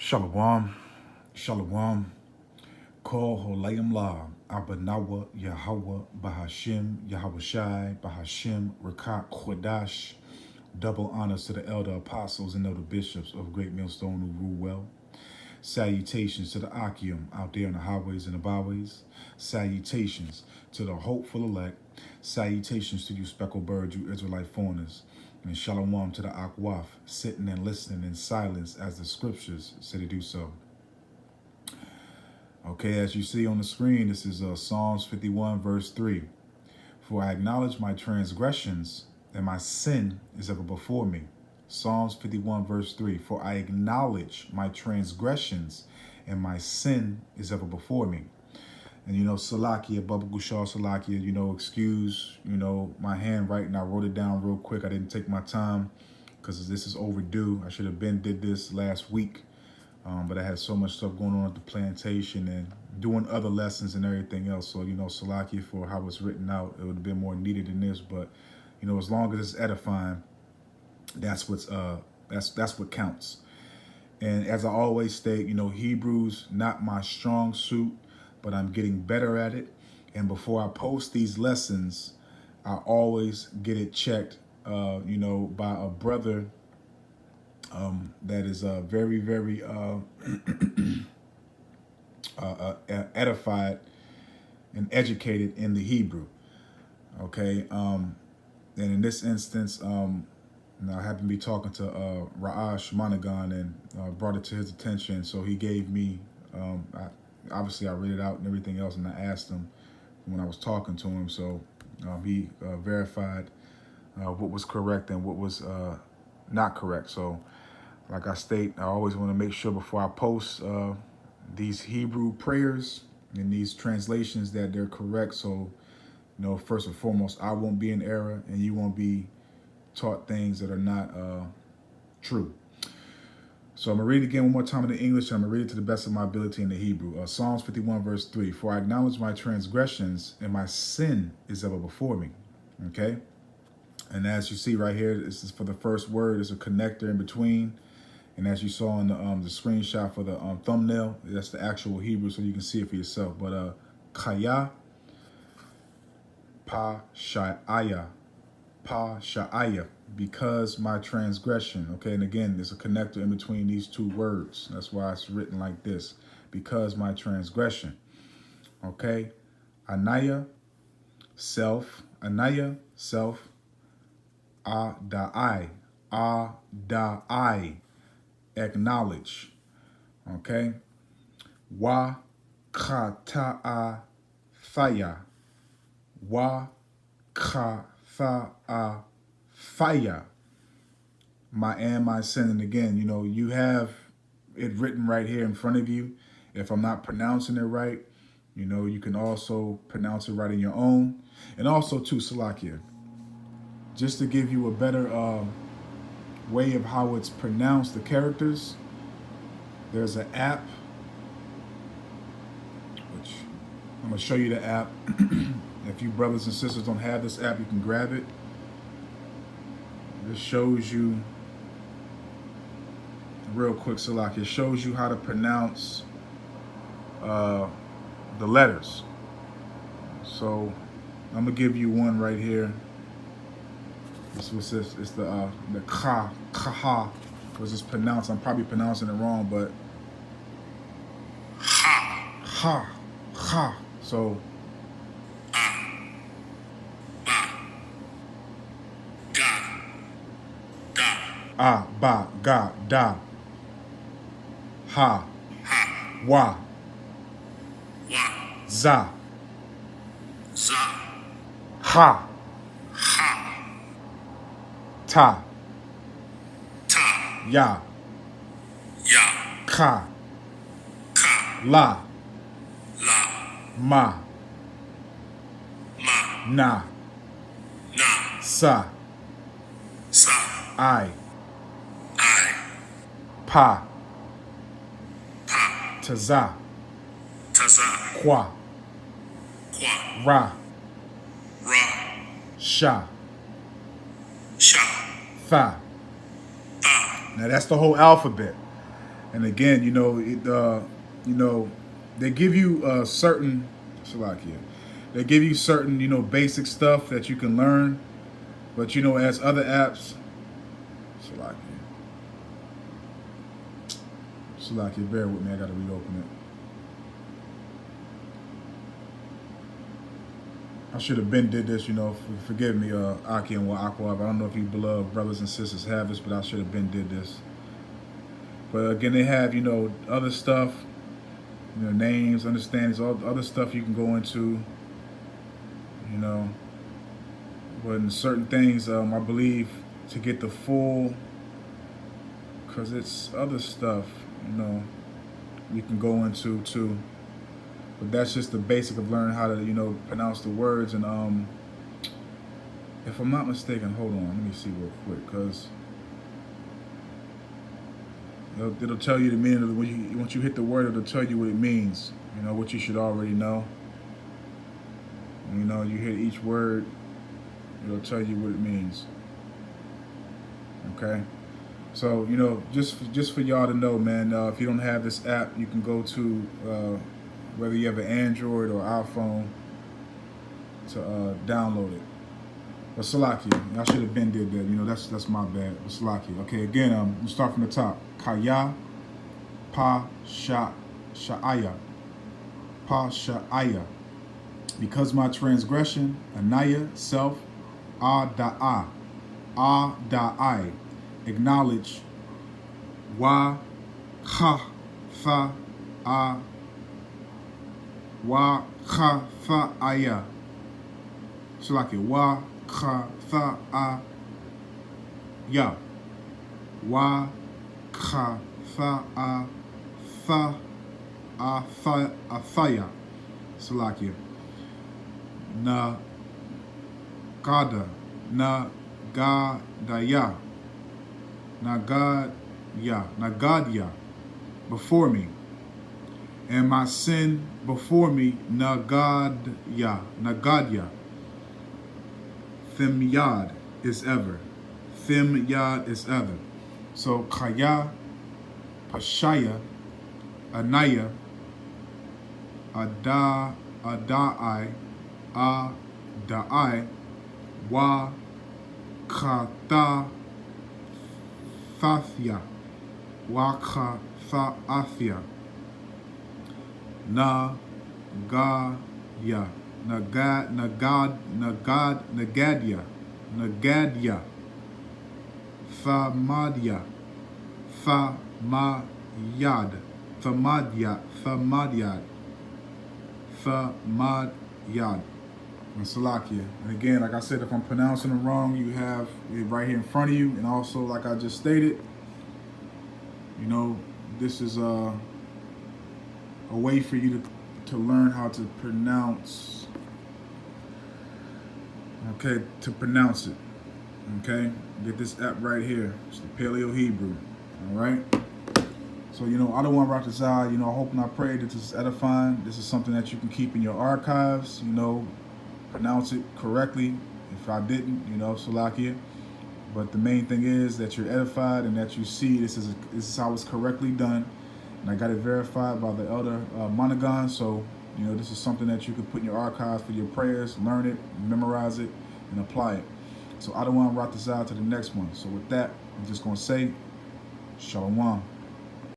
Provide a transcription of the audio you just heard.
Shalom, Shalom, Kol Holayim La, Abanawa, Yahweh, Bahashim, Yahweh Shai, Bahashim, Rakat, QADASH. Double honors to the elder apostles and elder bishops of Great Millstone who rule well. Salutations to the Akim out there on the highways and the byways. Salutations to the hopeful elect. Salutations to you speckled birds, you Israelite fauners. And shalom to the Akwaf, sitting and listening in silence as the scriptures say to do so. Okay, as you see on the screen, this is Psalms 51, verse 3. For I acknowledge my transgressions, and my sin is ever before me. Psalms 51, verse 3. For I acknowledge my transgressions, and my sin is ever before me. And, Salakia, Baba Gushar Salakia, excuse, my handwriting. I wrote it down real quick. I didn't take my time because this is overdue. I should have did this last week. But I had so much stuff going on at the plantation and doing other lessons and everything else. So, Salakia for how it's written out. It would have been more needed than this. But, as long as it's edifying, that's what counts. And as I always state, Hebrew's not my strong suit, but I'm getting better at it. And before I post these lessons, I always get it checked, by a brother that is very, very edified and educated in the Hebrew. Okay. And in this instance, I happened to be talking to Ra'ash Monagon and brought it to his attention. So he gave me, obviously I read it out and everything else, and I asked him when I was talking to him. So he verified what was correct and what was not correct. So like I state, I always want to make sure before I post these Hebrew prayers and these translations that they're correct. So, first and foremost, I won't be in error and you won't be taught things that are not true. So I'm going to read it again one more time in the English, and I'm going to read it to the best of my ability in the Hebrew. Psalms 51, verse 3. For I acknowledge my transgressions, and my sin is ever before me. Okay? And as you see right here, this is for the first word. There's a connector in between. And as you saw in the screenshot for the thumbnail, that's the actual Hebrew, so you can see it for yourself. But Kaya, Pa Sha'aya, Pa Sha'aya, because my transgression. Okay, and again, there's a connector in between these two words. That's why it's written like this. Because my transgression. Okay, Anaya, self. Anaya, self. Adai, Adai, acknowledge. Okay, Wa Kata'a Faya, Wa Katha'a Faya, my sin. And again, you have it written right here in front of you. If I'm not pronouncing it right, you can also pronounce it right in your own. And also too, Salakia, just to give you a better way of how it's pronounced, the characters, there's an app, which I'm going to show you the app. If you brothers and sisters don't have this app, you can grab it. This shows you, real quick, Salak, it shows you how to pronounce the letters. So I'm going to give you one right here. This was this. It's the kaha, was just pronounced. I'm probably pronouncing it wrong, but ha. So ba ga da ha wa za ha ta ya ka la ma na sa I pa taza kwa ra sha fa. Now that's the whole alphabet. And again, they give you certain, Salakia, they give you certain, basic stuff that you can learn. But, as other apps, Salakia, bear with me. I got to reopen it. I should have been did this, forgive me, Aki and Wa'akwa. I don't know if you beloved brothers and sisters have this, but I should have been did this. But again, they have, other stuff, names, understandings, all other stuff you can go into, But in certain things, I believe to get the full, because it's other stuff, you can go into too. But that's just the basic of learning how to, pronounce the words. And if I'm not mistaken, hold on, let me see real quick, because it'll tell you the meaning of once you hit the word, it'll tell you what it means. What you should already know. You hit each word, it'll tell you what it means. Okay. So, just for y'all to know, man, if you don't have this app, you can go to whether you have an Android or iPhone to download it. But Salakia, I should have been did that. That's my bad. But Salakia. Okay, again, we'll start from the top. Kaya, pa, sha'aya. Pa, sha'aya. Because my transgression, anaya, self, da'a, da'ai. Acknowledge, wa, kha, fa, wa, kha, fa, aya. Salakia, wa, kha, fa, ya. Wa, kha, fa, fa, thaya. Salakia. Na, gada, na, gadaya. Nagadya, before me, and my sin before me, nagadya, thimyad is ever, So kaya, pashaya, anaya, adai, da'ai, wa, kata, Fathia, Waka Fa'athia, Nagadya, Nagadya, Famadya, Famadyad. And Salakia. And again, like I said, if I'm pronouncing it wrong, you have it right here in front of you. And also, like I just stated, this is a way for you to learn how to pronounce. Okay, to pronounce it. Okay, get this app right here. It's the Paleo Hebrew. All right. So, I don't want to rock this out. I hope and I pray that this is edifying. This is something that you can keep in your archives, pronounce it correctly. If I didn't, Salakia. But the main thing is that you're edified and that you see this is how it's correctly done. And I got it verified by the elder Monagon. So, this is something that you can put in your archives for your prayers, learn it, memorize it, and apply it. So I don't want to rock this out to the next one. So with that, I'm just going to say, Shalom.